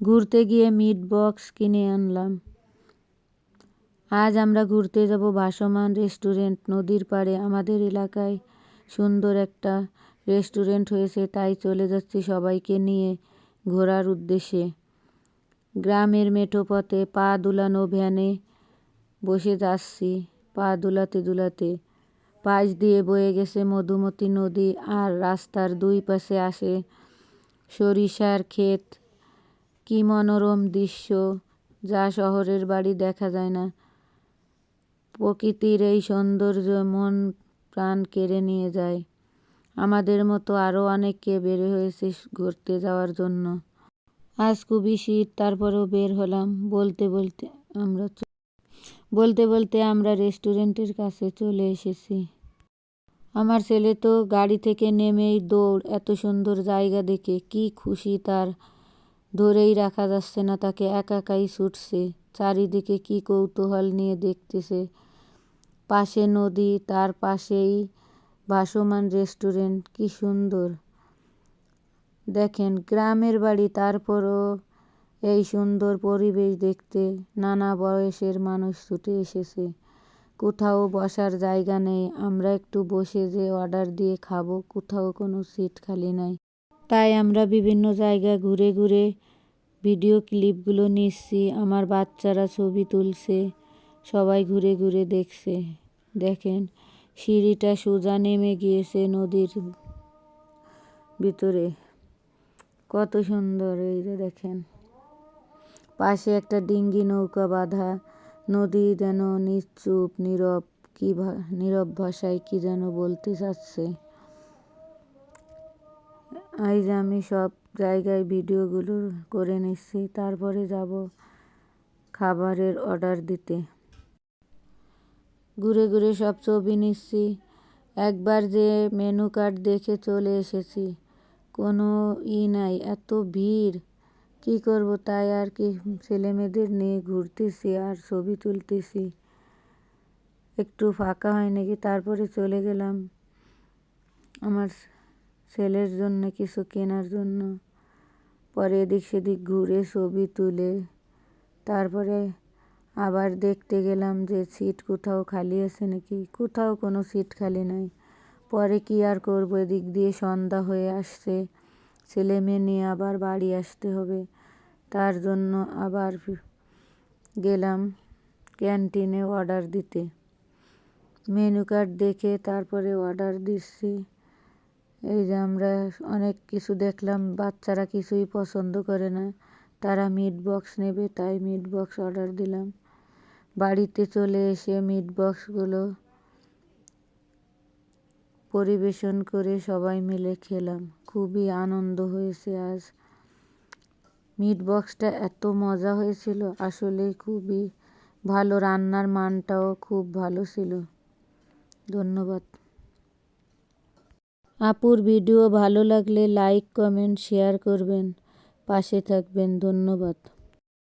ঘুরতে গিয়ে meat box কিনে আনলাম। আজ আমরা ঘুরতে যাব ভাসমান রেস্টুরেন্ট নদীর পাড়ে। আমাদের এলাকায় সুন্দর একটা রেস্টুরেন্ট হয়েছে, তাই চলে যাচ্ছি সবাইকে নিয়ে ঘোরার উদ্দেশ্যে। গ্রামের মেঠো পথে পা দুলানো ভ্যানে বসে যাচ্ছি। পা দুলাতে দুলাতে পাশ দিয়ে বয়ে গেছে মধুমতি নদী, আর রাস্তার দুই পাশে আসে সরিষার ক্ষেত। কি মনোরম দৃশ্য, যা শহরের বাড়ি দেখা যায় না। প্রকৃতির এই সৌন্দর্য মন প্রাণ কেড়ে নিয়ে যায়। আমাদের মতো আরও অনেককে বের হয়েছে ঘুরতে যাওয়ার জন্য। আজ খুবই শীত, তারপরেও বের হলাম। বলতে বলতে আমরা রেস্টুরেন্টের কাছে চলে এসেছি। আমার ছেলে তো গাড়ি থেকে নেমেই দৌড়। এত সুন্দর জায়গা দেখে কি খুশি তার, ধরেই রাখা যাচ্ছে না তাকে। একাই ছুটছে, চারিদিকে কি কৌতূহল নিয়ে দেখতেছে। পাশে নদী, তার পাশেই ভাসমান রেস্টুরেন্ট। কি সুন্দর দেখেন, গ্রামের বাড়ি, তারপরও এই সুন্দর পরিবেশ দেখতে নানা বয়সের মানুষ ছুটে এসেছে। কোথাও বসার জায়গা নেই, আমরা একটু বসে যে অর্ডার দিয়ে খাবো, কোথাও কোনো সিট খালি নাই। তাই আমরা বিভিন্ন জায়গা ঘুরে ঘুরে ভিডিও ক্লিপগুলো নিচ্ছি। আমার বাচ্চারা ছবি তুলছে, সবাই ঘুরে ঘুরে দেখছে। দেখেন, সিঁড়িটা সোজা নেমে গিয়েছে নদীর ভিতরে। কত সুন্দর, এই যে দেখেন পাশে একটা ডিঙ্গি নৌকা বাঁধা। নদী যেন নিশ্চুপ নীরব, নীরব ভাষায় কি যেন বলতে চাচ্ছে। এই যে আমি সব জায়গায় ভিডিওগুলো করে নিচ্ছি, তারপরে যাব খাবারের অর্ডার দিতে। ঘুরে ঘুরে সব ছবি নিচ্ছি। একবার যে মেনু কার্ড দেখে চলে এসেছি, কোনো নাই, এত ভিড়। কি করব, তাই আর কি ছেলে মেয়েদের নিয়ে ঘুরতেছি আর ছবি তুলতেছি। একটু ফাঁকা হয় নাকি, তারপরে চলে গেলাম আমার ছেলের জন্য কিছু কেনার জন্য। পরে এদিক সেদিক ঘুরে ছবি তুলে তারপরে আবার দেখতে গেলাম যে সিট কোথাও খালি আছে নাকি। কোথাও কোনো সিট খালি নাই। পরে কি আর করব, এদিক দিয়ে সন্ধ্যা হয়ে আসছে, ছেলে মেয়ে নিয়ে আবার বাড়ি আসতে হবে। তার জন্য আবার গেলাম ক্যান্টিনে অর্ডার দিতে। মেনু কার্ড দেখে তারপরে অর্ডার দিচ্ছি। এই যে আমরা অনেক কিছু দেখলাম, বাচ্চারা কিছুই পছন্দ করে না, তারা মিট বক্স নেবে, তাই মিট বক্স অর্ডার দিলাম। বাড়িতে চলে এসে মিট বক্সগুলো পরিবেশন করে সবাই মিলে খেলাম। খুবই আনন্দ হয়েছে আজ। মিট বক্সটা এত মজা হয়েছিল, আসলে খুবই ভালো, রান্নার মানটাও খুব ভালো ছিল। ধন্যবাদ। আপুর ভিডিও ভালো লাগলে লাইক কমেন্ট শেয়ার করবেন, পাশে থাকবেন। ধন্যবাদ।